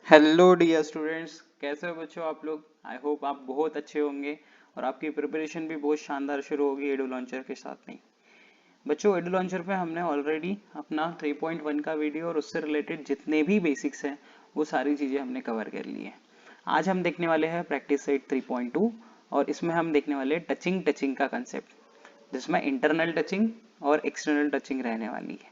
Hello dear students, कैसे हो बच्चों आप लोग। आई होप आप बहुत अच्छे होंगे और आपकी प्रिपरेशन भी बहुत शानदार शुरू होगी एडू लॉन्चर के साथ में। बच्चों, एडू लॉन्चर पे हमने ऑलरेडी अपना 3.1 का वीडियो और उससे रिलेटेड जितने भी बेसिक्स हैं वो सारी चीज़ें हमने कवर कर ली है। आज हम देखने वाले हैं प्रैक्टिस सेट 3.2 और इसमें हम देखने वाले हैं टचिंग टचिंग का कंसेप्ट, जिसमें इंटरनल टचिंग और एक्सटर्नल टचिंग रहने वाली है।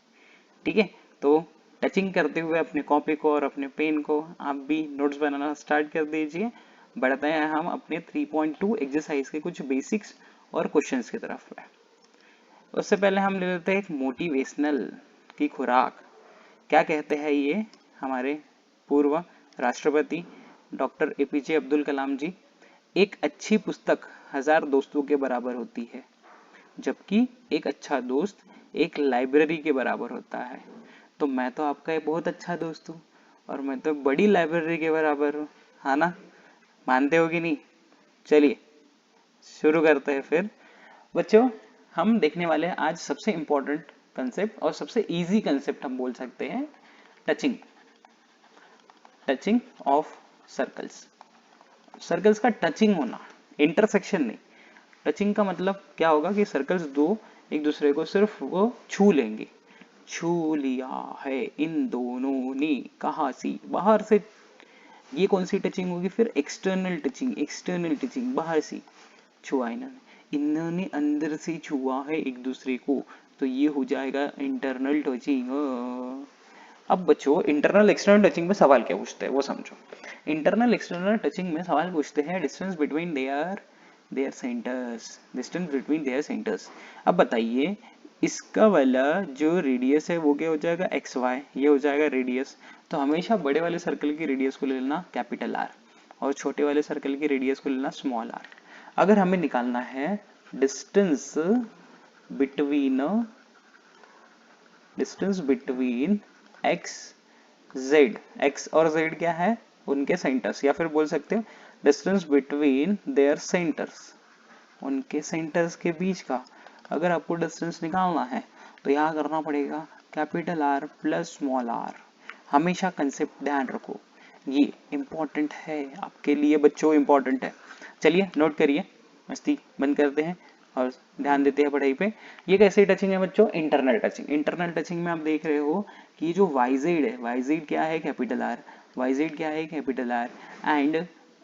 ठीक है, तो टचिंग करते हुए अपने कॉपी को और अपने पेन को आप भी नोट्स बनाना स्टार्ट कर दीजिए। बढ़ते हैं हम अपने 3.2 एक्सरसाइज के कुछ बेसिक्स और क्वेश्चंस की तरफ में। उससे पहले हम ले लेते हैं एक मोटिवेशनल की खुराक। क्या कहते हैं ये हमारे पूर्व राष्ट्रपति डॉक्टर एपीजे अब्दुल कलाम जी। एक अच्छी पुस्तक 1000 दोस्तों के बराबर होती है, जबकि एक अच्छा दोस्त एक लाइब्रेरी के बराबर होता है। तो मैं तो आपका एक बहुत अच्छा दोस्त हूँ और मैं तो बड़ी लाइब्रेरी के बराबर हूँ, है ना। मानते हो कि नहीं। चलिए शुरू करते हैं फिर। बच्चों, हम देखने वाले हैं आज सबसे इंपॉर्टेंट कंसेप्ट और सबसे इजी कंसेप्ट हम बोल सकते हैं, touching. Touching of circles. Circles का टचिंग होना, इंटरसेक्शन नहीं। टचिंग का मतलब क्या होगा कि सर्कल्स दो एक दूसरे को सिर्फ वो छू लेंगे। छू लिया है इन दोनों ने, कहा सी बाहर से। ये कौन सी टचिंग होगी फिर, एक्सटर्नल टचिंग। एक्सटर्नल टचिंग बाहर से छुआ इन्होंने, इन्होंने अंदर से छुआ है एक दूसरे को, तो ये हो जाएगा इंटरनल टचिंग। अब बच्चों, इंटरनल एक्सटर्नल टचिंग में सवाल क्या पूछते हैं वो समझो। इंटरनल एक्सटर्नल टचिंग में सवाल पूछते हैं distance between there there centres. Distance between their centres. अब बताइए, इसका वाला जो रेडियस है वो क्या हो जाएगा, एक्स वाई, ये हो जाएगा रेडियस। तो हमेशा बड़े वाले सर्कल की रेडियस को ले लेना कैपिटल आर और छोटे वाले सर्कल की रेडियस को लेना स्मॉल आर। अगर हमें निकालना है distance between distance between x Z, x और जेड क्या है, उनके सेंटर्स, या फिर बोल सकते हो डिस्टेंस बिटवीन देयर सेंटर्स, उनके सेंटर्स के बीच का अगर आपको डिस्टेंस निकालना है तो यहाँ करना पड़ेगा capital R plus small R. हमेशा कंसेप्ट ध्यान रखो, ये इंपॉर्टेंट है आपके लिए बच्चों, इंपॉर्टेंट है। चलिए नोट करिए, मस्ती बंद करते हैं और ध्यान देते हैं पढ़ाई पे। ये कैसे टचिंग है बच्चों, इंटरनल टचिंग। इंटरनल टचिंग में आप देख रहे हो कि जो वाईजेड है, वाईजेड क्या है कैपिटल आर, वाईजेड क्या है capital R, and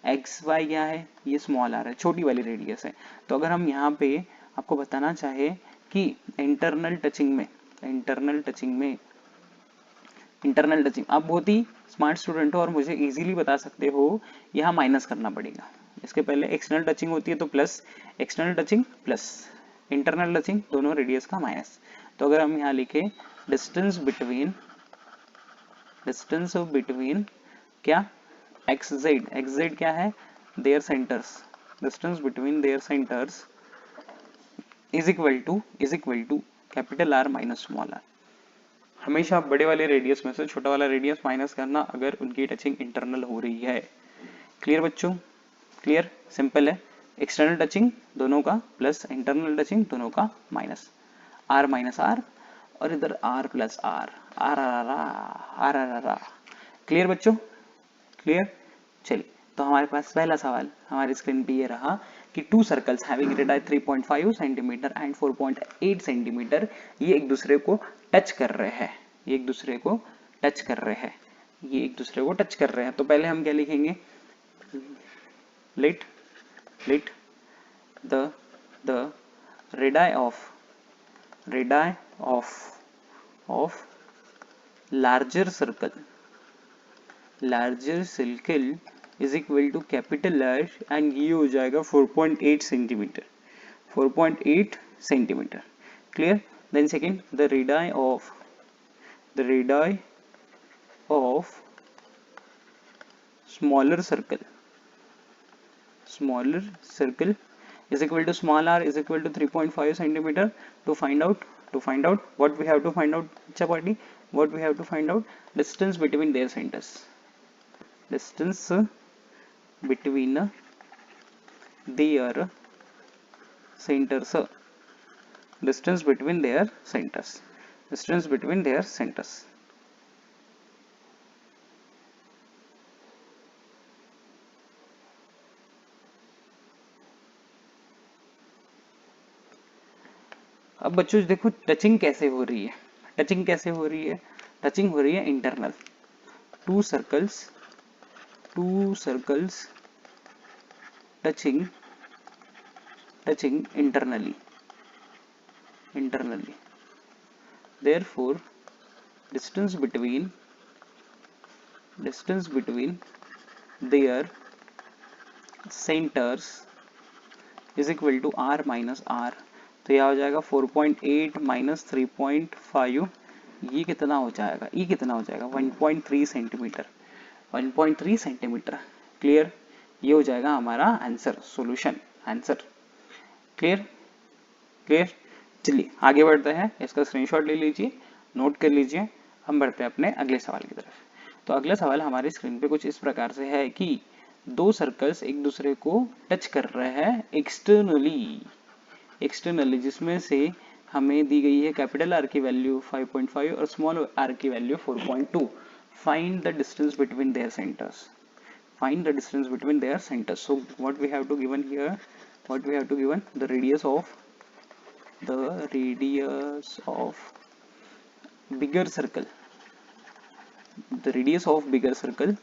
X Y क्या है, ये स्मॉल आर है, छोटी वाली रेडियस है। तो अगर हम यहाँ पे आपको बताना चाहे कि इंटरनल टचिंग में, इंटरनल टचिंग में, इंटरनल टचिंग, आप बहुत ही स्मार्ट स्टूडेंट हो और मुझे इजीली बता सकते हो, यहाँ माइनस करना पड़ेगा। इसके पहले एक्सटर्नल टचिंग होती है तो plus, external touching plus, internal touching दोनों रेडियस का माइनस। तो अगर हम यहाँ लिखे डिस्टेंस बिटवीन, डिस्टेंस बिटवीन क्या, एक्स जेड, एक्स जेड क्या है their centres, distance between their centres is equal to capital R minus small R. हमेशा बड़े वाले रेडियस में से छोटा वाला रेडियस माइनस करना अगर उनकी टचिंग इंटरनल हो रही है। क्लियर बच्चों, क्लियर, सिंपल है। एक्सटर्नल टचिंग दोनों का प्लस, इंटरनल टचिंग दोनों का माइनस, आर माइनस आर और इधर R plus R, R R R R R. Clear बच्चों, क्लियर। चलिए, तो हमारे पास पहला सवाल हमारी स्क्रीन पे ये रहा कि to circles having radius 3.5 centimetre and 4.8 centimetre, ये एक दूसरे को टच कर रहे हैं, ये एक दूसरे को टच कर रहे हैं, ये एक दूसरे को टच कर रहे हैं। तो पहले हम क्या लिखेंगे, let let the the radius of larger circle, larger circle is equal to capital R, and ये हो जाएगा 4.8 centimetre, 4.8 centimetre. Clear. Then second, the radius of smaller circle is equal to small r is equal to 3.5 centimeter. To find out what we have to find out, chapati, what we have to find out, distance between their centers, distance between their centers, distance between their centers, distance between their centers. अब बच्चों देखो touching कैसे हो रही है, touching कैसे हो रही है, टचिंग हो रही है internal, to circles touching internally, therefore distance between their centers is equal to r minus r। तो यह हो जाएगा 4.8 माइनस 3.5, ये कितना हो जाएगा, ये कितना हो जाएगा 1.3 सेंटीमीटर, 1.3 सेंटीमीटर। क्लियर, ये हो जाएगा हमारा answer, solution answer. Clear clear. चलिए आगे बढ़ते हैं, इसका स्क्रीनशॉट ले लीजिए, नोट कर लीजिए। हम बढ़ते हैं अपने अगले सवाल की तरफ। तो अगला सवाल हमारी स्क्रीन पे कुछ इस प्रकार से है कि दो सर्कल्स एक दूसरे को टच कर रहे हैं एक्सटर्नली, जिसमें से हमें दी गई है कैपिटल आर की वैल्यू 5.5 और स्मॉल आर की value 4.2। Find the distance between their centres, find the distance between their centers। So what we have to given here, the radius of bigger circle,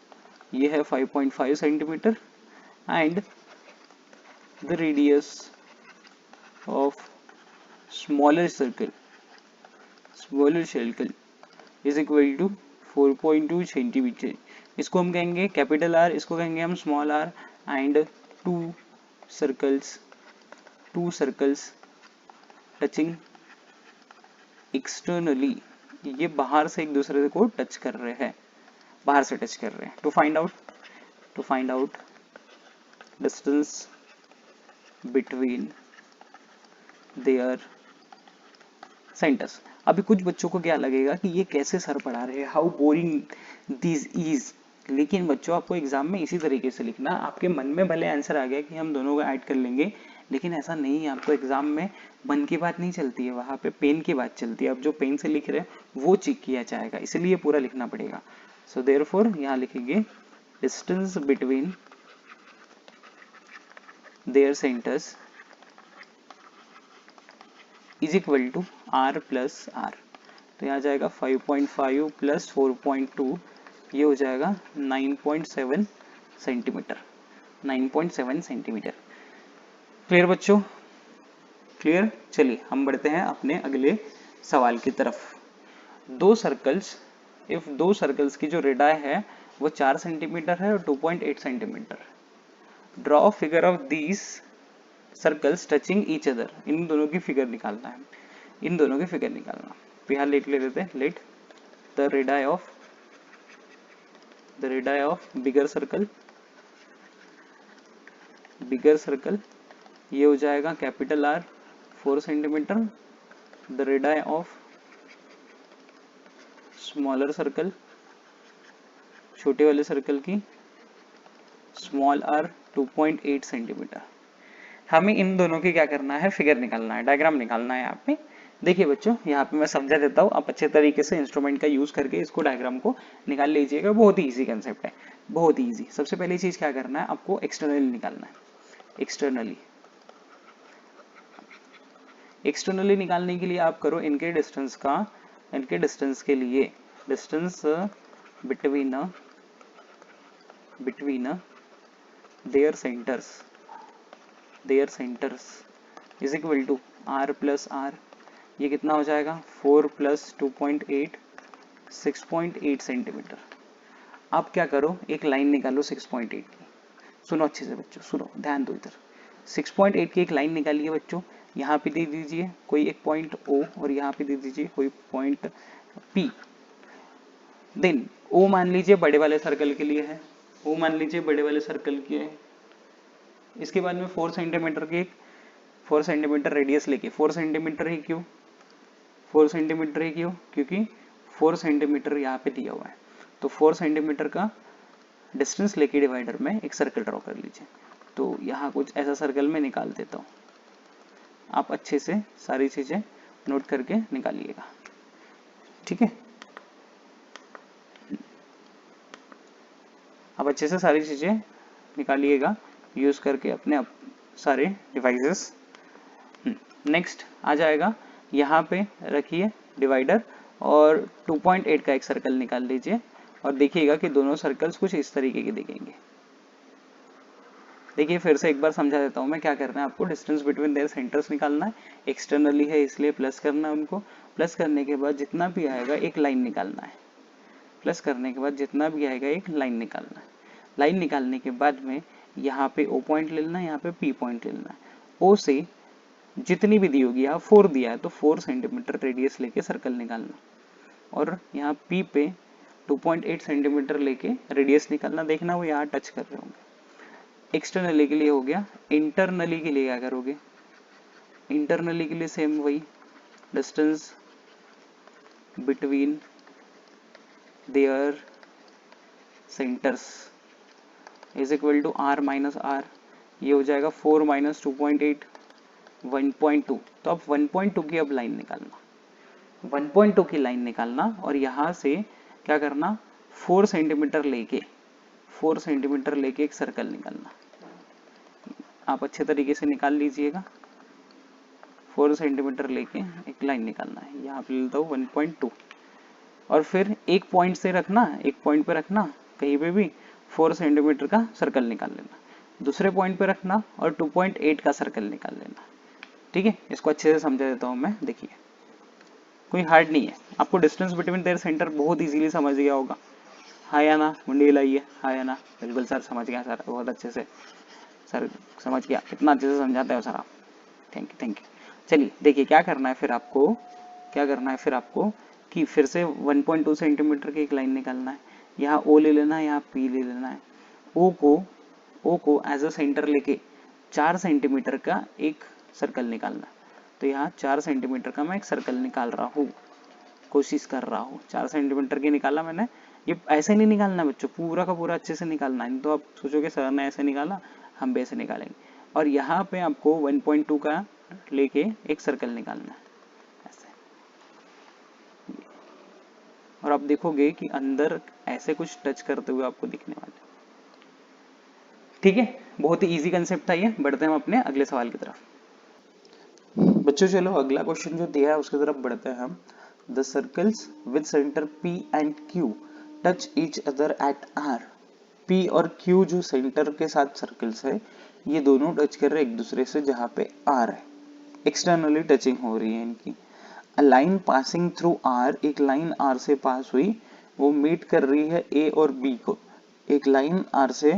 ये है 5.5 centimetre, and the radius of smaller circle is equal to 4.2 centimetre. इसको हम कहेंगे capital R, इसको कहेंगे हम small R, and two circles touching externally, ये बाहर से एक दूसरे को टच कर रहे हैं, बाहर से टच कर रहे हैं। To find out distance between their centres. अभी कुछ बच्चों को क्या लगेगा कि ये कैसे सर पढ़ा रहे हैं, हाउ बोरिंग दिस इज, लेकिन बच्चों आपको एग्जाम में इसी तरीके से लिखना। आपके मन में भले आंसर आ गया कि हम दोनों को ऐड कर लेंगे, लेकिन ऐसा नहीं है। आपको एग्जाम में मन की बात नहीं चलती है, वहां पे पेन की बात चलती है। आप जो पेन से लिख रहे हैं वो चेक किया जाएगा, इसलिए पूरा लिखना पड़ेगा। सो देयरफॉर यहाँ लिखेंगे distance between their centres is equal to r plus R. तो यहाँ जाएगा 5.5 प्लस 4.2, ये हो जाएगा 9.7 सेंटीमीटर, 9.7 सेंटीमीटर। क्लियर बच्चों, क्लियर। चलिए हम बढ़ते हैं अपने अगले सवाल की तरफ। दो सर्कल्स की जो रेडियाई है वो 4 सेंटीमीटर है और 2.8 centimetre. Draw figure of these circles touching each other. इन दोनों की फिगर निकालना है, इन दोनों की फिगर निकालना। तो यहाँ लेट ले देते हैं, let the radii of bigger circle, ये हो जाएगा capital R 4 centimetre. The radii of smaller circle, छोटे वाले सर्कल की स्मॉल आर 2.8 सेंटीमीटर। हमें इन दोनों की क्या करना है, फिगर निकालना है, डायग्राम निकालना है। यहाँ पे देखिए बच्चों, यहाँ पे मैं समझा देता हूँ, आप अच्छे तरीके से इंस्ट्रूमेंट का यूज करके इसको डायग्राम को निकाल लीजिएगा। बहुत ही इजी कंसेप्ट है, बहुत ही इजी। सबसे पहली चीज क्या करना है, आपको एक्सटर्नली निकालना है। एक्सटर्नली निकालने के लिए आप करो इनके डिस्टेंस के लिए distance between their centres is equal to r plus R. ये कितना हो जाएगा 4 प्लस 2.8, 6.8 सेंटीमीटर। आप क्या करो, एक लाइन निकालो 6.8 की। सुनो अच्छे से बच्चों, सुनो, ध्यान दो इधर। 6.8 की एक लाइन निकालिए बच्चों। यहाँ पे दे दीजिए कोई एक पॉइंट O और यहाँ पे दे दीजिए कोई पॉइंट P। देन O मान लीजिए बड़े वाले सर्कल के लिए है, O मान लीजिए बड़े वाले सर्कल के है। इसके बाद में 4 सेंटीमीटर रेडियस लेके, 4 सेंटीमीटर ही क्यों, क्योंकि 4 सेंटीमीटर यहाँ पे दिया हुआ है। तो 4 सेंटीमीटर का डिस्टेंस लेके डिवाइडर में एक सर्कल ड्रॉ कर लीजिए। तो यहाँ कुछ ऐसा सर्कल में निकाल देता हूँ, आप अच्छे से सारी चीजें नोट करके निकालिएगा, ठीक है। आप अच्छे से सारी चीजें निकालिएगा यूज करके अपने सारे डिवाइसेस। नेक्स्ट आ जाएगा यहाँ पे रखिए डिवाइडर और 2.8 का एक सर्कल निकाल लीजिए और देखिएगा कि दोनों सर्कल्स कुछ इस तरीके के दिखेंगे। देखिए फिर से एक बार समझा देता हूँ मैं क्या करना है आपको। डिस्टेंस बिटवीन देयर सेंटर्स निकालना है, एक्सटर्नली है इसलिए प्लस करना है उनको। प्लस करने के बाद जितना भी आएगा एक लाइन निकालना है। प्लस करने के बाद जितना भी आएगा एक लाइन निकालना है। लाइन निकालने के बाद में यहाँ पे O पॉइंट ले लेना है, यहाँ पे P पॉइंट ले लेना है। O से जितनी भी दी होगी, यहाँ 4 दिया है तो 4 सेंटीमीटर रेडियस लेके सर्कल निकालना और यहाँ P पे 2.8 सेंटीमीटर लेके रेडियस निकालना। देखना वो यहाँ टच कर रहे होंगे। एक्सटर्नली के लिए हो गया। इंटरनली के लिए क्या करोगे? इंटरनली के लिए सेम वही, distance between their centres is equal to r minus r। ये हो जाएगा 4 माइनस 2.8 1.2। तो अब 1.2 की अब लाइन निकालना, 1.2 की लाइन निकालना और यहाँ से क्या करना, 4 सेंटीमीटर लेके एक सर्कल निकालना। आप अच्छे तरीके से निकाल लीजिएगा। 4 सेंटीमीटर लेके एक लाइन निकालना है। यहाँ पे लेता हूँ 1.2 और फिर एक पॉइंट से रखना, एक पॉइंट पे रखना कहीं पे भी 4 सेंटीमीटर का सर्कल निकाल लेना। दूसरे पॉइंट पे रखना और 2.8 का सर्कल निकाल लेना। ठीक है, इसको अच्छे से समझा देता हूँ मैं। देखिए कोई हार्ड नहीं है, आपको डिस्टेंस बिटवीन देयर सेंटर बहुत इजीली समझ गया होगा। हाँ या ना, मुंडी हिलाइए। हाँ या ना? बिल्कुल सर, समझ गया सर, बहुत अच्छे से सर, समझ गया। इतना अच्छे से समझाते हो सर आप, थैंक यू थैंक यू। चलिए देखिए क्या करना है फिर आपको, क्या करना है फिर आपको कि फिर से 1.2 सेंटीमीटर की एक लाइन निकालना है। यहाँ O ले लेना है, यहाँ P ले लेना है। O को एज अ सेंटर लेके 4 सेंटीमीटर का एक सर्कल निकालना है। तो यहाँ 4 सेंटीमीटर का मैं एक सर्कल निकाल रहा हूँ, कोशिश कर रहा हूँ। 4 सेंटीमीटर की निकाला मैंने। ये ऐसे नहीं निकालना बच्चों, पूरा का पूरा अच्छे से निकालना है, तो आप सोचोगे सर ने ऐसे निकाला, हम भी ऐसे निकालेंगे। और यहाँ पे आपको 1.2 का लेके एक सर्कल निकालना है ऐसे। और आप देखोगे कि अंदर ऐसे कुछ टच करते हुए आपको दिखने वाले। ठीक है, बहुत ही इजी कंसेप्ट था ये। बढ़ते हैं हम अपने अगले सवाल की तरफ। बच्चों चलो अगला क्वेश्चन जो दिया है उसकी तरफ बढ़ते हैं हम। The circles with centre P and Q touch each other at R। P और Q जो सेंटर के साथ सर्कल्स है, ये दोनों टच कर रहे हैं एक दूसरे से जहां पे R है, एक्सटर्नली टचिंग हो रही है इनकी। A line passing through R, एक लाइन R से पास हुई, वो मीट कर रही है A और B को। एक लाइन R से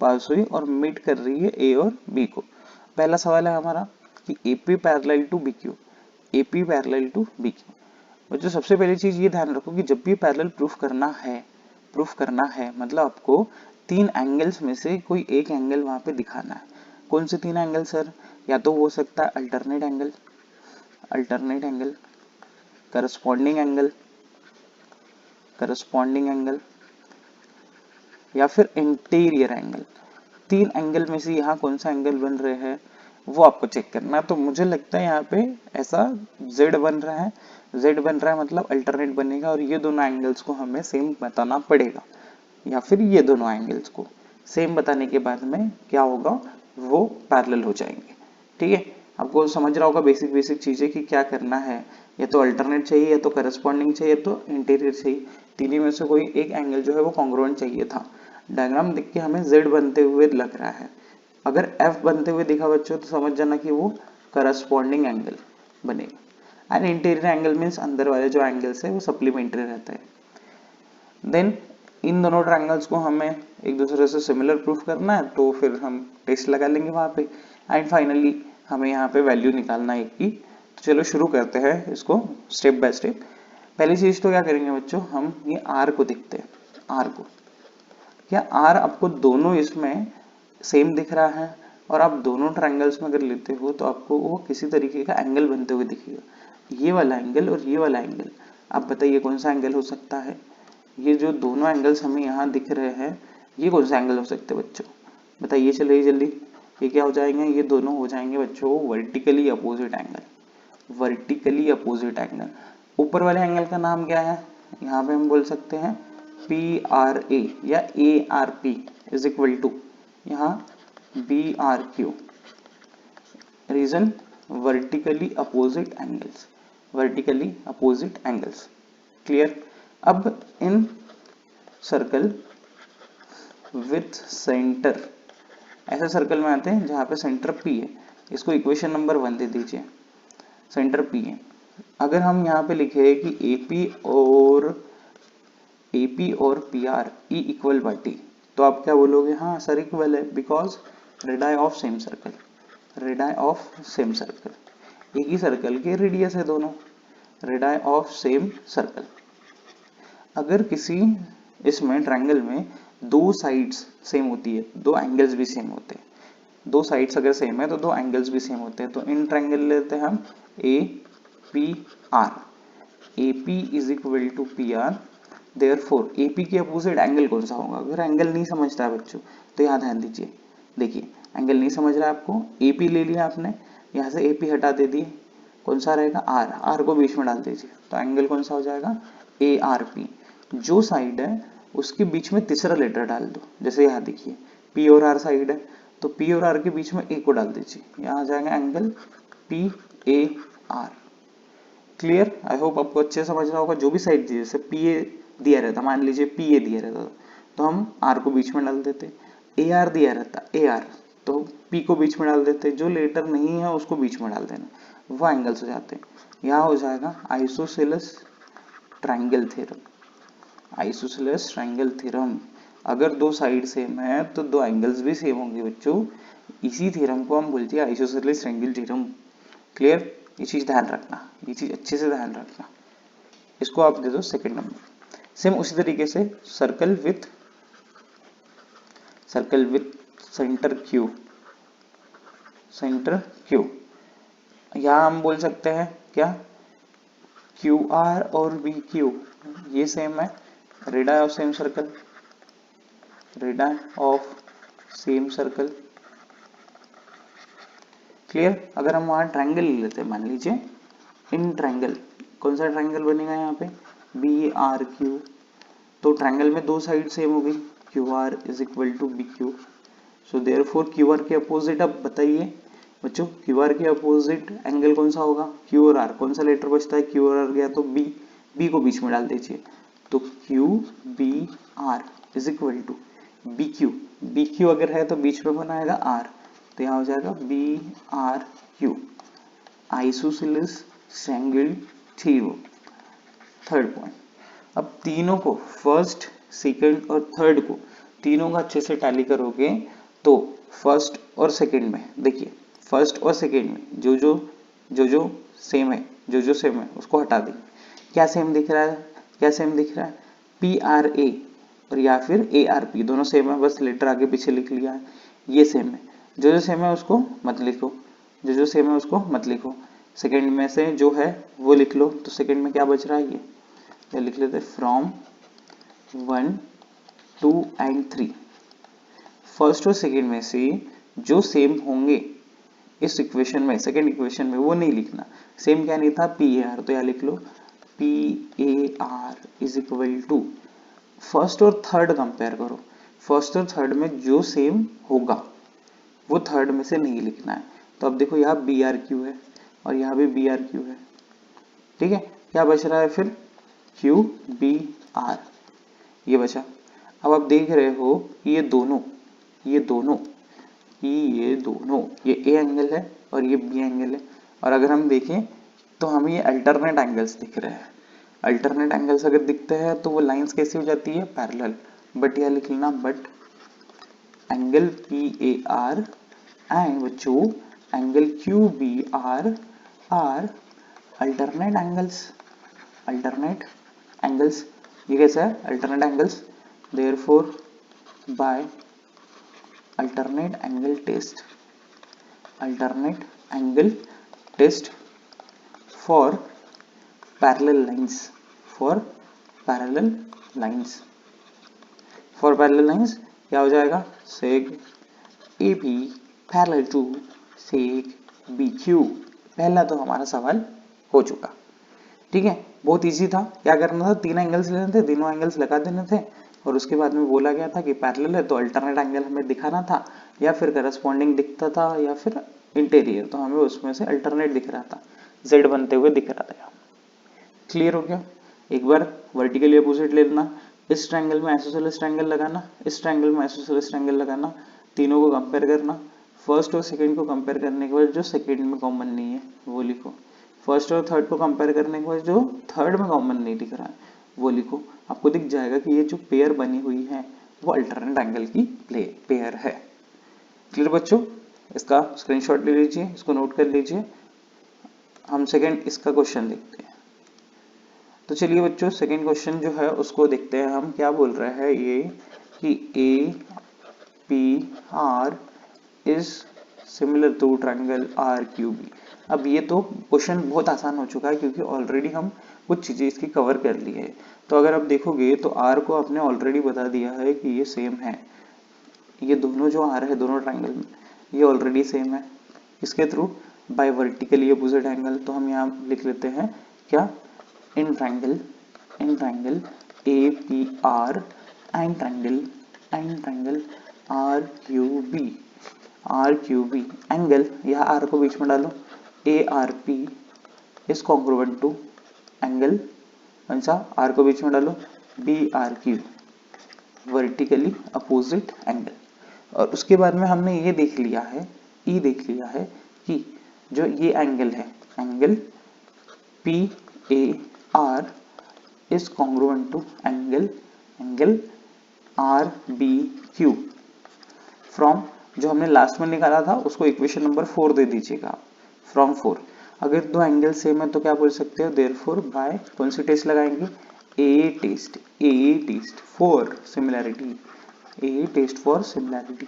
पास हुई और मीट कर रही है A और B को। पहला सवाल है हमारा कि AP parallel to BQ, AP parallel to BQ। बच्चों सबसे पहली चीज ये ध्यान रखो कि जब भी पैरेलल प्रूफ करना है मतलब आपको 3 एंगल्स में से कोई एक एंगल वहां पे दिखाना है। कौन से 3 एंगल सर? या तो हो सकता है अल्टरनेट एंगल, करस्पॉन्डिंग एंगल या फिर इंटीरियर एंगल। 3 एंगल में से यहाँ कौन सा एंगल बन रहे हैं वो आपको चेक करना। तो मुझे लगता है यहाँ पे ऐसा Z बन रहा है, मतलब अल्टरनेट बनेगा और ये दोनों एंगल्स को हमें सेम बताना पड़ेगा, या फिर ये दोनों एंगल्स को सेम बताने के बाद में क्या होगा, वो पैरेलल हो जाएंगे। ठीक है, आपको समझ रहा होगा बेसिक चीजें कि क्या करना है। या तो अल्टरनेट चाहिए, या तो करस्पॉन्डिंग चाहिए, या तो इंटीरियर चाहिए। तीनों में से कोई एक एंगल जो है वो कॉन्ग्रुएंट चाहिए था। डायग्राम देख के हमें Z बनते हुए लग रहा है। अगर F बनते हुए दिखा बच्चों तो समझ जाना कि वो करस्पॉन्डिंग एंगल बनेगा। एंड इंटीरियर एंगल मीन्स अंदर वाले जो एंगल्स है वो सप्लीमेंट्री रहता है। देन इन दोनों ट्रायंगल्स को हमें एक दूसरे से सिमिलर प्रूफ करना है, तो फिर हम टेस्ट लगा लेंगे वहां पे। एंड फाइनली हमें यहाँ पे वैल्यू निकालना है एक की। तो चलो शुरू करते हैं इसको स्टेप बाय स्टेप। पहली चीज तो क्या करेंगे बच्चों, हम ये R को देखते हैं। R को क्या R आपको दोनों इसमें सेम दिख रहा है? और आप दोनों ट्रायंगल्स में अगर लेते हो तो आपको वो किसी तरीके का एंगल बनते हुए दिखेगा। ये वाला एंगल और ये वाला एंगल, आप बताइए कौन सा एंगल हो सकता है? ये जो दोनों एंगल्स हमें यहाँ दिख रहे हैं, ये कौन सा एंगल हो सकते हैं बच्चों? बताइए चलिए जल्दी। ये क्या हो जाएंगे? ये दोनों हो जाएंगे बच्चों वर्टिकली अपोजिट एंगल। ऊपर वाले एंगल का नाम क्या है? यहाँ पे हम बोल सकते हैं PRA या ARP इज इक्वल टू यहाँ BRQ। Reason vertically opposite angles. Vertically opposite angles. Clear. अब इन सर्कल विथ सेंटर, ऐसे सर्कल में आते हैं जहां पे सेंटर P है, इसको इक्वेशन नंबर 1 दे दीजिए, सेंटर P है। अगर हम यहाँ पे लिखे कि AP और PR E equal bye T, तो आप क्या बोलोगे, हाँ सर इक्वल है, because radii of same circle, radii of same circle, एक ही सर्कल के रेडियस है दोनों, रेडाई ऑफ सेम सर्कल। अगर किसी इसमें ट्रायंगल में दो साइड्स सेम होती है, दो एंगल्स भी सेम होते हैं, दो साइड्स अगर सेम है तो दो एंगल्स भी सेम होते हैं, तो इन ट्रायंगल लेते हैं हम APR, AP is equal to PR, therefore AP के अपोजिट एंगल कौन सा होगा। अगर एंगल नहीं समझता है बच्चों तो यहाँ ध्यान दीजिए, देखिए एंगल नहीं समझ रहा है आपको, AP ले लिया आपने, यहाँ से AP हटा दे दिए, कौन सा रहेगा R को बीच में डाल दीजिए, तो एंगल कौन सा हो जाएगा ARP। जो साइड है उसके बीच में तीसरा लेटर डाल दो, जैसे यहाँ देखिए P और R साइड है, तो P और R के बीच में A को डाल दीजिए, यहाँ आ जाएगा angle PAR। Clear. I hope आपको अच्छे समझ रहा होगा। जो भी साइड थी, जैसे PA दिया रहता, मान लीजिए PA दिया रहता तो हम R को बीच में डाल देते, AR दिया रहता AR तो P को बीच में डाल देते, जो लेटर नहीं है उसको बीच में डाल देना, वो एंगल्स हो जाते हैं। यहाँ हो जाएगा isosceles triangle theorem, isosceles triangle theorem. अगर दो साइड सेम है तो दो एंगल्स भी सेम होंगे बच्चों, इसी थ्योरम को हम बोलते हैं आइसोसेलेस ट्रायंगल थ्योरम। क्लियर। ये चीज ध्यान रखना, ये चीज अच्छे से ध्यान रखना। इसको आप दे दो सेकंड नंबर। सेम उसी तरीके से circle with centre Q, centre Q, यहां हम बोल सकते हैं क्या, QR और BQ ये सेम है, radius of same circle, radius of same circle. Clear. अगर हम वहां ट्रायंगल ले लेते हैं, मान लीजिए इन ट्रायंगल, कौन सा ट्रायंगल बनेगा यहाँ पे BRQ, तो ट्रायंगल में दो साइड सेम हो गई, QR is equal to BQ, so therefore QR के अपोजिट, अब बताइए बच्चों QR के अपोजिट एंगल कौन सा होगा, Q और R, कौन सा लेटर बचता है, Q और R गया तो B को बीच में डाल दीजिए, तो QBR is equal to BQ अगर है तो बीच में बनाएगा R, तो यहाँ हो जाएगा BRQ, isosceles triangle theorem. Third point, अब तीनों को, फर्स्ट सेकंड और थर्ड को, तीनों का अच्छे से टैली करोगे तो फर्स्ट और सेकंड में, देखिए फर्स्ट और सेकंड में जो सेम है उसको हटा देंगे, क्या सेम दिख रहा है, PRA और या फिर ARP दोनों सेम है, बस लेटर आगे पीछे लिख लिया है, ये सेम है, जो सेम है उसको मत लिखो, जो सेम है उसको मत लिखो, सेकंड में से जो है वो लिख लो, तो सेकंड में क्या बच रहा है ये लिख लेते, फ्रॉम 1 2 एंड 3, फर्स्ट और सेकंड में से जो सेम होंगे इस इक्वेशन में, सेकंड इक्वेशन में, वो नहीं लिखना, सेम क्या नहीं था PAR, तो यहाँ लिख लो PAR is equal to, first और थर्ड कंपेयर करो, फर्स्ट और थर्ड में जो सेम होगा वो थर्ड में से नहीं लिखना है, तो अब देखो यहाँ BRQ है और यहाँ भी BRQ है, ठीक है, क्या बच रहा है फिर QBR, ये बचा। अब आप देख रहे हो ये दोनों ये A एंगल है और ये B एंगल है, और अगर हम देखें तो हमें ये अल्टरनेट एंगल्स दिख रहे हैं, अल्टरनेट एंगल्स अगर दिखते हैं तो वो लाइंस कैसी हो जाती है, पैरेलल, बट यह लिख लेना, बट एंगल PAR एंड बच्चों angle QBR are alternate angles, ये कैसा है, alternate angles, therefore by alternate angle test for parallel lines, क्या हो जाएगा, seg AB parallel to seg BQ। पहला तो हमारा सवाल हो चुका, ठीक है, बहुत इजी था। क्या करना था, तीन एंगल्स लेने थे, तीनों एंगल्स लगा देने थे, और उसके बाद में बोला गया था कि पैरेलल है तो अल्टरनेट एंगल हमें दिखाना था, या फिर करस्पॉन्डिंग दिखता था, या फिर इंटीरियर, तो हमें उसमें से अल्टरनेट दिख रहा था, Z बनते हुए दिख रहा था। क्लियर हो गया। एक बार वर्टिकली अपोजिट ले लेना, इस ट्रायंगल में आइसोसेलेस ट्रायंगल लगाना, इस ट्रायंगल में आइसोसेलेस ट्रायंगल लगाना, तीनों को कंपेयर करना। फर्स्ट और सेकंड को कंपेयर करने के बाद जो सेकंड में कॉमन नहीं है वो लिखो, फर्स्ट और थर्ड को कंपेयर करने के बाद जो थर्ड में कॉमन नहीं दिख रहा है वो लिखो। आपको दिख जाएगा कि ये जो पेयर बनी हुई है वो अल्टरनेट एंगल की पेयर है। क्लियर बच्चों, इसका स्क्रीनशॉट ले लीजिए, इसको नोट कर लीजिए। हम सेकंड इसका क्वेश्चन देखते हैं। तो चलिए बच्चों सेकंड क्वेश्चन जो है उसको देखते हैं हम। क्या बोल रहा है ये कि A P R is similar to triangle R Q B. अब ये तो क्वेश्चन बहुत आसान हो चुका है क्योंकि ऑलरेडी हम कुछ चीजें इसकी कवर कर ली है। तो अगर आप देखोगे तो आर को आपने ऑलरेडी बता दिया है कि ये सेम है, ये दोनों जो आर है दोनों ट्रायंगल में ये ऑलरेडी सेम है। इसके through by vertically opposite angle, तो हम यहाँ लिख लेते हैं क्या, in triangle A P R and triangle R Q B angle, यहाँ आर को बीच में डालो, A R P is congruent to angle कौन सा, आर को बीच में डालो, B R Q vertically opposite angle. और उसके बाद में हमने ये देख लिया है, ई देख लिया है कि जो ये एंगल है, angle P A R is congruent to angle R B Q from, जो हमने लास्ट में निकाला था उसको इक्वेशन नंबर 4 दे दीजिएगा, फ्रॉम 4। अगर दो एंगल सेम है तो क्या बोल सकते हो, देयरफॉर बाय कौन सी टेस्ट लगाएंगे, A test for similarity, A test for similarity.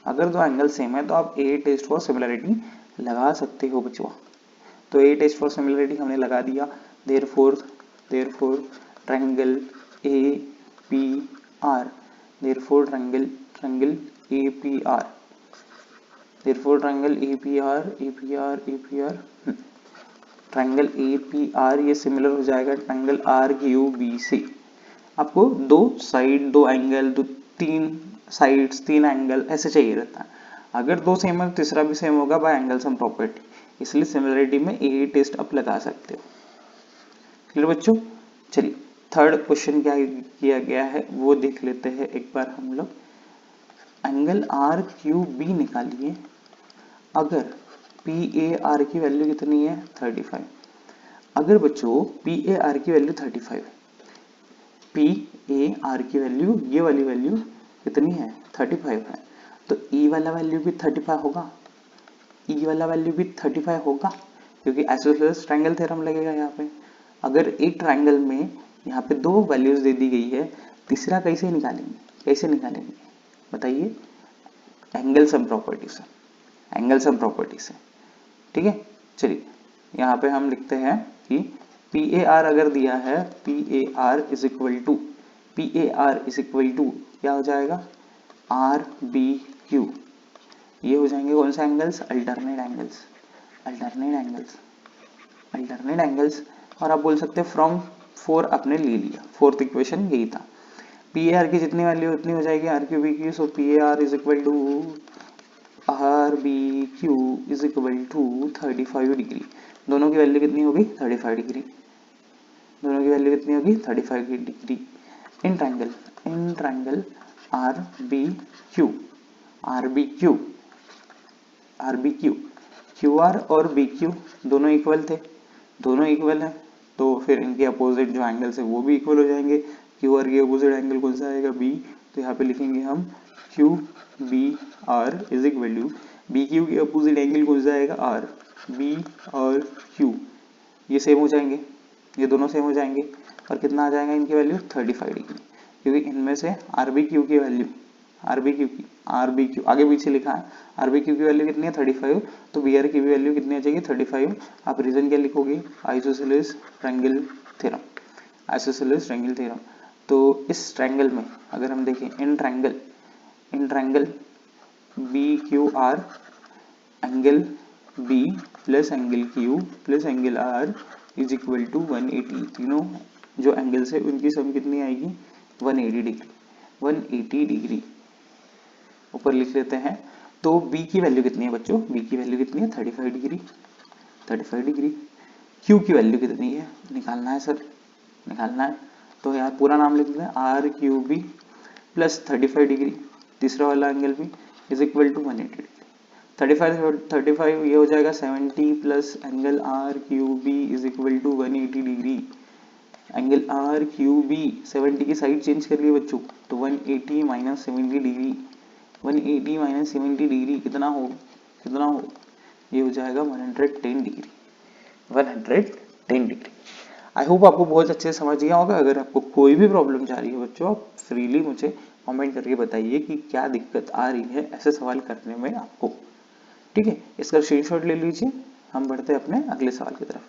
अगर दो एंगल सेम है तो आप ए टेस्ट फॉर सिमिलैरिटी लगा सकते हो बच्चों। तो ए टेस्ट फॉर सिमिलैरिटी हमने लगा दिया, therefore triangle A P are, therefore triangle APR, therefore triangle APR triangle APR ये सिमिलर हो जाएगा ट्रायंगल RQB से। आपको दो साइड, दो एंगल, दो तीन साइड्स, तीन एंगल ऐसे चाहिए रहता है। अगर दो सेम है तो तीसरा भी सेम होगा बाय एंगल सम प्रॉपर्टी, इसलिए सिमिलरिटी में ए टेस्ट आप लगा सकते हो। क्लियर बच्चों, चलिए थर्ड क्वेश्चन क्या किया गया है वो देख लेते हैं एक बार हम लोग। एंगल आर क्यू बी निकालिए अगर पी ए आर की वैल्यू कितनी है 35। अगर बच्चों पी ए आर की वैल्यू 35, पी ए आर की वैल्यू ये वाली वैल्यू कितनी है 35 है, तो ई वाला वैल्यू भी 35 होगा, ई वाला वैल्यू भी 35 होगा क्योंकि आइसोसेलेस ट्रायंगल थ्योरम लगेगा यहाँ पे। अगर एक ट्रायंगल में यहाँ पे दो वैल्यूज दे दी गई है, तीसरा कैसे निकालेंगे बताइए, एंगल सम प्रॉपर्टी से, ठीक है। चलिए यहाँ पे हम लिखते हैं कि पी ए आर अगर दिया है, P A R is equal to क्या हो जाएगा, आर बी क्यू, ये हो जाएंगे कौन से एंगल्स, अल्टरनेट एंगल्स। और आप बोल सकते हैं फ्रॉम 4 आपने ले लिया, फोर्थ इक्वेशन यही था। पी ए आर की जितनी वैल्यू उतनी हो जाएगी आर क्यू बी की, so P A R is equal to R B Q is equal to 35 degree. दोनों की वैल्यू कितनी होगी 35 डिग्री, दोनों की वैल्यू कितनी होगी 35 degree. In triangle R B Q Q R और बी क्यू दोनों इक्वल है, तो फिर इनके अपोजिट जो एंगल्स है वो भी इक्वल हो जाएंगे। क्यू आर के अपोजिट एंगल कौन सा आएगा बी, तो यहाँ पे लिखेंगे हम Q B R is equal to, B Q के अपोजिट एंगल कौन सा आएगा आर, बी और क्यू ये सेम हो जाएंगे, ये दोनों सेम हो जाएंगे और कितना आ जाएगा इनकी वैल्यू 35 डिग्री, क्योंकि इनमें से आर बी क्यू की वैल्यू आगे पीछे लिखा है, आर बी क्यू की वैल्यू कितनी है 35, तो बी आर की वैल्यू कितनी आ जाएगी 35। आप रीजन क्या लिखोगे, आइसोसेलेस ट्रायंगल थ्योरम। तो इस ट्रायंगल में अगर हम देखें in triangle B Q R, angle B plus angle Q plus angle R is equal to 180, तीनों जो एंगल्स है उनकी सम कितनी आएगी 180 डिग्री ऊपर लिख लेते हैं। तो b की वैल्यू कितनी है बच्चों, b की वैल्यू कितनी है 35 डिग्री। क्यू की वैल्यू कितनी है निकालना है सर, निकालना है। तो यार पूरा नाम लिख दें, R Q B plus 35 degree, तीसरा वाला एंगल भी इज इक्वल टू 180 डिग्री। 35 ये हो जाएगा 70 plus angle R Q B is equal to 180 degree. Angle R Q B 70 की साइड चेंज कर लिए बच्चों, तो 180 माइनस 70 डिग्री, 180 माइनस 70 डिग्री कितना हो, कितना हो, ये हो जाएगा 110 डिग्री, 110 डिग्री। आई होप आपको बहुत अच्छे से समझ गया होगा। अगर आपको कोई भी प्रॉब्लम जा रही है बच्चों, आप फ्रीली मुझे कमेंट करके बताइए कि क्या दिक्कत आ रही है ऐसे सवाल करने में आपको, ठीक है। इसका स्क्रीनशॉट ले लीजिए, हम बढ़ते हैं अपने अगले सवाल की तरफ।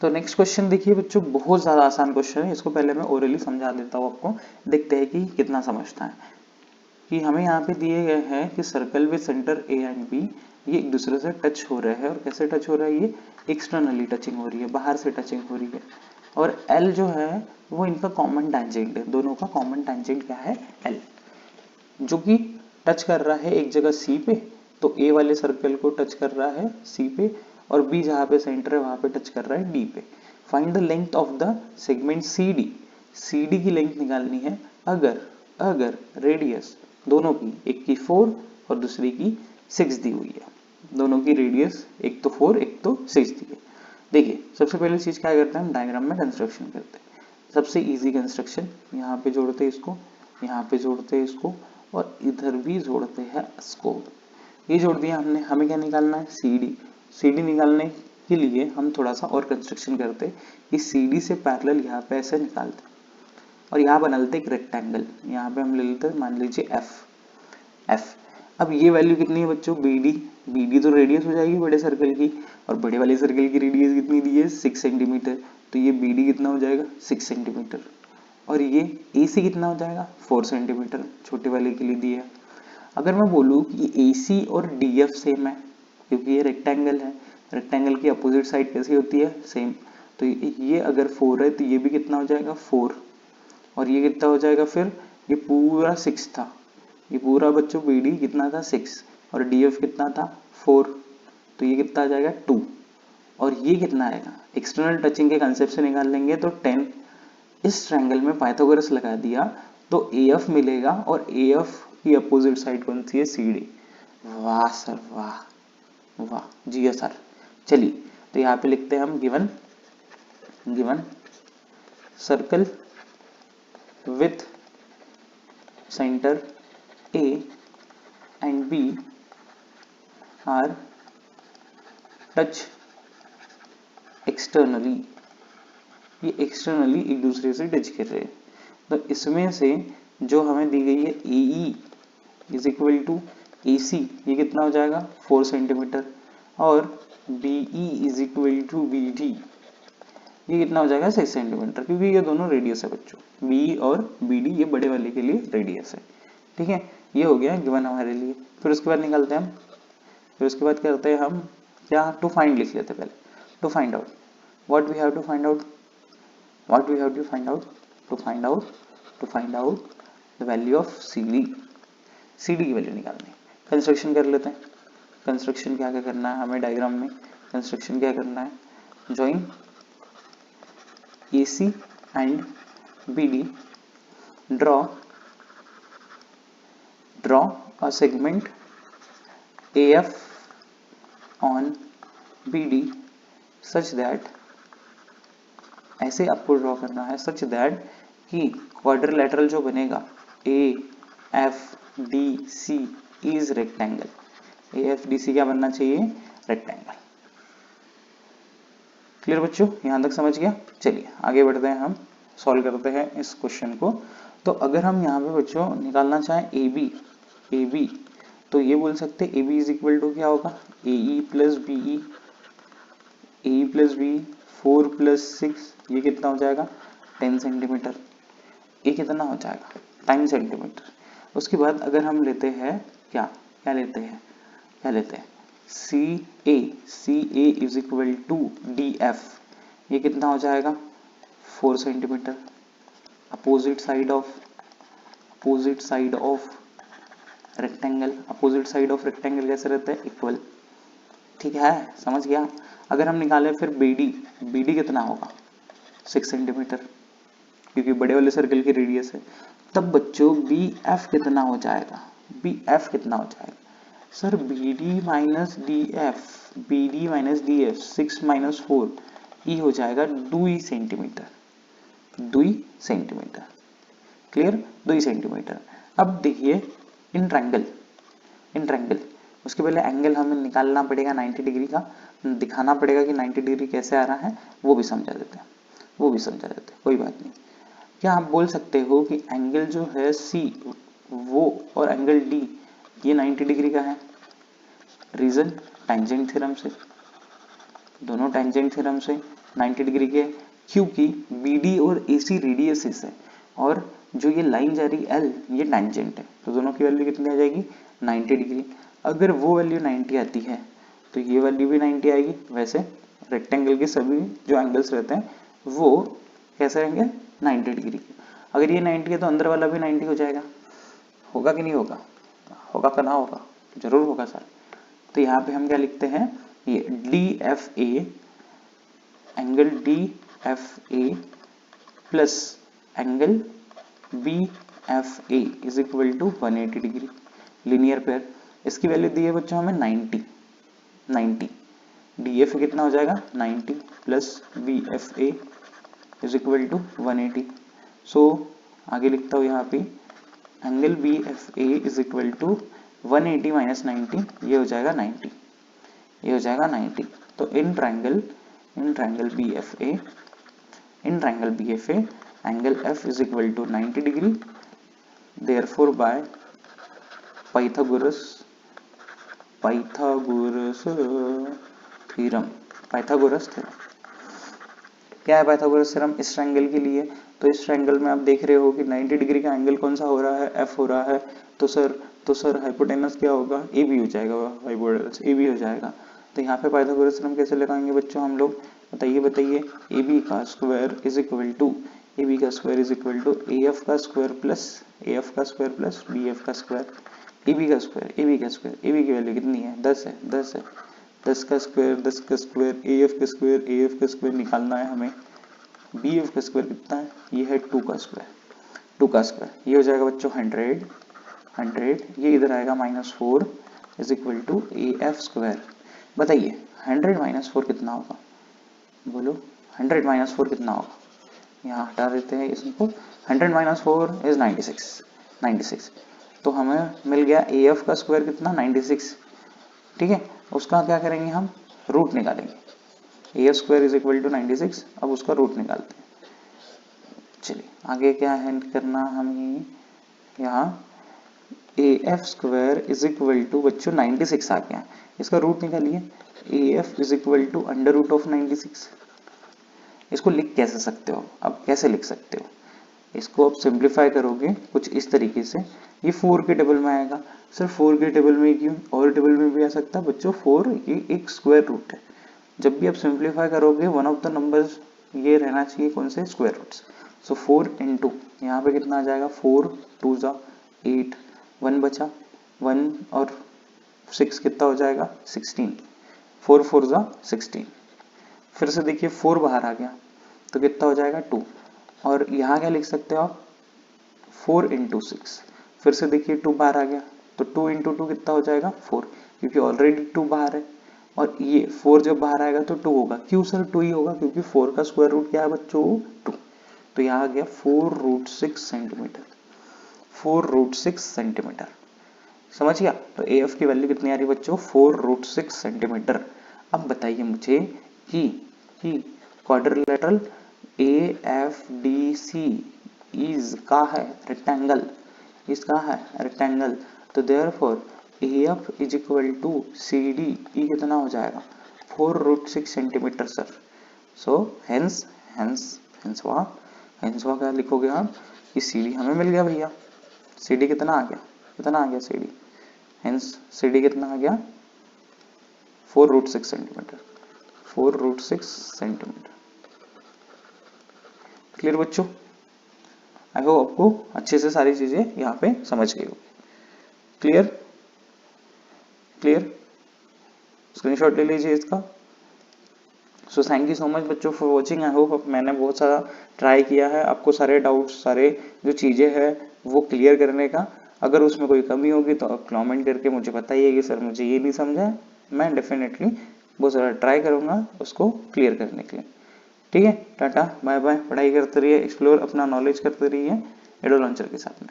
तो नेक्स्ट क्वेश्चन देखिए बच्चों, बहुत ज्यादा आसान क्वेश्चन है, इसको पहले मैं ओरली समझा देता हूँ आपको, देखते हैं कि कितना समझता है। कि हमें यहाँ पे दिए गए हैं कि circle with centre A and B ये एक दूसरे से टच हो रहे हैं, और कैसे टच हो रहा है, ये एक्सटर्नली टचिंग हो रही है, बाहर से टचिंग हो रही है। और एल जो है वो इनका कॉमन टेंजेंट है, दोनों का कॉमन टेंजेंट क्या है, एल, जो कि टच कर रहा है एक जगह सी पे, तो ए वाले सर्कल को टच कर रहा है सी पे, और बी जहाँ पे सेंटर है वहां पे टच कर रहा है डी पे। Find the length of the segment C D, C D की लेंथ निकालनी है अगर अगर रेडियस दोनों की, एक की 4 और दूसरी की 6 दी हुई है, दोनों की रेडियस एक तो 4 एक तो 6 दी है। देखिए सबसे पहले चीज क्या करते हैं, हम डायग्राम में कंस्ट्रक्शन करते हैं। सबसे इजी कंस्ट्रक्शन, यहाँ पे जोड़ते हैं इसको, यहाँ पे जोड़ते हैं इसको, और इधर भी जोड़ते हैं इसको। ये जोड़ दिया हमने, हमें क्या निकालना है, सी डी। सी डी निकालने के लिए हम थोड़ा सा और कंस्ट्रक्शन करते कि सी डी से पैरेलल यहाँ पे ऐसे निकालते, और यहाँ बना लेते एक रेक्टेंगल, यहाँ पे हम ले लेते हैं मान लीजिए एफ, एफ। अब ये वैल्यू कितनी है बच्चों, बी डी, बी डी तो रेडियस हो जाएगी बड़े सर्कल की, और बड़े वाले सर्कल की रेडियस कितनी दी है, 6 सेंटीमीटर, तो ये बी डी कितना हो जाएगा, 6 सेंटीमीटर। और ये ए सी कितना हो जाएगा, 4 सेंटीमीटर, छोटे वाले के लिए दिया है। अगर मैं बोलूँ कि ए सी और डी एफ सेम है, क्योंकि ये रेक्टेंगल है, रेक्टेंगल की अपोजिट साइड कैसी होती है, सेम, तो ये अगर 4 है तो ये भी कितना हो जाएगा, 4, और ये कितना हो जाएगा फिर, ये पूरा 6 था, ये पूरा बच्चों बी डी कितना था, 6, और डी एफ कितना था, 4, तो ये कितना आ जाएगा, 2, और ये कितना आएगा, एक्सटर्नल टचिंग के कंसेप्ट से निकाल लेंगे तो 10। इस ट्रायंगल में पाइथागोरस लगा दिया तो ए एफ मिलेगा, और ए एफ की अपोजिट साइड कौन सी है, सी डी। वाह सर वाह, वाह जी सर। चलिए तो यहाँ पे लिखते हैं हम given, given circle with centre A and B are touch externally, ये एक्सटर्नली एक दूसरे से टच कर रहे हैं। तो इसमें से जो हमें दी गई है A E is equal to A C, ये कितना हो जाएगा, 4 सेंटीमीटर, और B E is equal to B D, ये कितना हो जाएगा, 6 सेंटीमीटर, क्योंकि ये दोनों रेडियस है बच्चों, बी और बी डी ये बड़े वाले के लिए रेडियस है, ठीक है। ये हो गया गिवन हमारे लिए। फिर उसके बाद निकालते हैं हम, फिर उसके बाद करते हैं हम क्या, टू फाइंड लिख लेते हैं पहले, to find out, what we have to find out, what we have to find out, to find out, to find out the value of C D, C D की वैल्यू निकालनी है। Construction कर लेते हैं, कंस्ट्रक्शन क्या क्या करना है हमें, डायग्राम में कंस्ट्रक्शन क्या करना है, join AC and BD, draw a segment AF on BD such that, ऐसे आपको ड्रॉ करना है such that कि क्वाड्रिलेटरल जो बनेगा AFDC is rectangle, AFDC क्या बनना चाहिए, रेक्टेंगल। क्लियर बच्चों, यहां तक समझ गया। चलिए आगे बढ़ते हैं, हम सॉल्व करते हैं इस क्वेश्चन को। तो अगर हम यहाँ पे बच्चों निकालना चाहें ए बी, तो ये बोल सकते हैं A B is equal to क्या होगा, A E plus B E, A plus B, 4 plus 6, ये कितना हो जाएगा, 10 सेंटीमीटर, ये कितना हो जाएगा, 10 सेंटीमीटर। उसके बाद अगर हम लेते हैं क्या, क्या लेते हैं, क्या लेते हैं, C A is equal to D F, ये कितना हो जाएगा, 4 सेंटीमीटर। Opposite side of rectangle, opposite side of rectangle कैसे रहता है, इक्वल, ठीक है, समझ गया। अगर हम निकालें फिर BD कितना होगा 6 सेंटीमीटर, क्योंकि बड़े वाले सर्कल की रेडियस है। तब बच्चों BF कितना हो जाएगा, BF कितना हो जाएगा sir, BD minus DF 6 minus 4 ये हो जाएगा 2 सेंटीमीटर, 2 सेंटीमीटर। Clear, 2 centimetre. अब देखिए इन ट्रायंगल, उसके पहले एंगल हमें निकालना पड़ेगा 90 डिग्री का, दिखाना पड़ेगा कि 90 डिग्री कैसे आ रहा है, वो भी समझा देते हैं, कोई बात नहीं। क्या आप बोल सकते हो कि एंगल जो है C वो और एंगल D ये 90 डिग्री का है? रीजन टेंजेंट थ्योरम से, दोनों टेंजेंट थ्योरम से 90 डिग्री के, क्योंकि BD और AC रेडियसेस है और जो ये लाइन जा रही L ये टेंजेंट है, तो दोनों की वैल्यू कितनी आ जाएगी 90 डिग्री। अगर वो वैल्यू 90 आती है तो ये वैल्यू भी 90 आएगी। वैसे रेक्टेंगल के सभी जो एंगल्स रहते हैं वो कैसे रहेंगे 90 डिग्री के। अगर ये 90 है तो अंदर वाला भी 90 हो जाएगा, होगा कि नहीं होगा, होगा कि ना होगा, जरूर होगा सर। तो यहाँ पे हम क्या लिखते हैं, ये DFA, angle DFA plus angle BFA is equal to 180 degree, linear pair. इसकी वैल्यू दी है बच्चों हमें 90, DFA कितना हो जाएगा 90 plus BFA is equal to 180। So आगे लिखता हूँ यहाँ पे angle BFA is equal to 180 minus 90, ये हो जाएगा 90, ये हो जाएगा 90। तो in triangle BFA angle F is equal to 90 degree, therefore by Pythagoras theorem. क्या है पाइथागोरस थ्योरम इस ट्रायंगल के लिए? तो इस ट्रायंगल में आप देख रहे हो कि 90 डिग्री का एंगल कौन सा हो रहा है, F हो रहा है। तो सर हाइपोटेनस क्या होगा, AB हो जाएगा, हाइपोटेनस AB हो जाएगा। तो यहाँ पे पाइथागोरस थ्योरम कैसे लगाएंगे बच्चों हम लोग, बताइए। AB का square is equal to AF का स्क्वायर प्लस BF का स्क्वायर। AB का स्क्वायर की वैल्यू कितनी है 10 है, 10 का स्क्वायर AF का स्क्वायर निकालना है हमें। BF का स्क्वायर कितना है, ये है 2 का स्क्वायर, ये हो जाएगा बच्चों 100, ये इधर आएगा -4 is equal to AF square. बताइए 100 माइनस 4 कितना होगा, बोलो 100 माइनस 4 कितना होगा, यहाँ हटा देते हैं इसको। 100 माइनस 4 इज 96। तो हमें मिल गया AF का स्क्वायर कितना 96, ठीक है। उसका क्या करेंगे हम, रूट निकालेंगे। AF square is equal to 96, अब उसका रूट निकालते हैं। चलिए आगे क्या है करना हमें, यहाँ AF square is equal to बच्चों 96 आ गया, इसका रूट निकालिए। AF is equal to under root of 96। इसको लिख कैसे सकते हो, अब कैसे लिख सकते हो, इसको आप सिंप्लीफाई करोगे कुछ इस तरीके से, ये 4 के टेबल में आएगा। सर 4 के टेबल में क्यों, और टेबल में भी आ सकता है बच्चों, 4 ये एक स्क्वायर रूट है। जब भी आप सिंप्लीफाई करोगे वन ऑफ द नंबर्स ये रहना चाहिए कौन से, स्क्वायर रूट्स। सो 4 इंटू यहाँ पे कितना आ जाएगा, 4 2 जा 8, 1 बचा 1 और 6 कितना हो जाएगा 16, 4 4 जा 16। फिर से देखिए 4 बाहर आ गया तो कितना हो जाएगा 2, और यहाँ क्या लिख सकते हो आप 4 इंटू 6। फिर से देखिए 2 बाहर आ गया तो 2 इंटू 2 कितना हो जाएगा 4, क्योंकि ऑलरेडी 2 बाहर है, और ये 4 जब बाहर आएगा तो 2 होगा। क्यों सर 2 ही होगा, क्योंकि 4 का स्क्वायर रूट क्या है बच्चों 2। तो यहाँ आ गया 4√6 सेंटीमीटर, समझ गया। तो AF की वैल्यू कितनी आ रही है बच्चों 4√6 सेंटीमीटर। अब बताइए मुझे कि क्वाड्रिलेटरल AFDC इज का है रेक्टेंगल, इसका है रेक्टेंगल, तो therefore AF is equal to CD E कितना हो जाएगा 4√6 सेंटीमीटर सर। सो हेंस क्या लिखोगे आप कि CD हमें मिल गया भैया, CD कितना आ गया CD, हेंस CD कितना आ गया 4√6 सेंटीमीटर, 4√6 सेंटीमीटर। क्लियर बच्चों, आई होप आपको अच्छे से सारी चीजें यहाँ पे समझ गई हो। क्लियर, स्क्रीनशॉट ले लीजिए इसका। So thank you so much बच्चों फॉर वॉचिंग। आई होप मैंने बहुत सारा ट्राई किया है आपको सारे डाउट्स, सारे जो चीज़ें हैं वो क्लियर करने का। अगर उसमें कोई कमी होगी तो आप कमेंट करके मुझे बताइए कि सर मुझे ये नहीं समझा। मैं डेफिनेटली बहुत सारा ट्राई करूँगा उसको क्लियर करने के लिए। ठीक है, टाटा बाय बाय। पढ़ाई करते रहिए, एक्सप्लोर अपना नॉलेज करते रहिए एडो लॉन्चर के साथ में।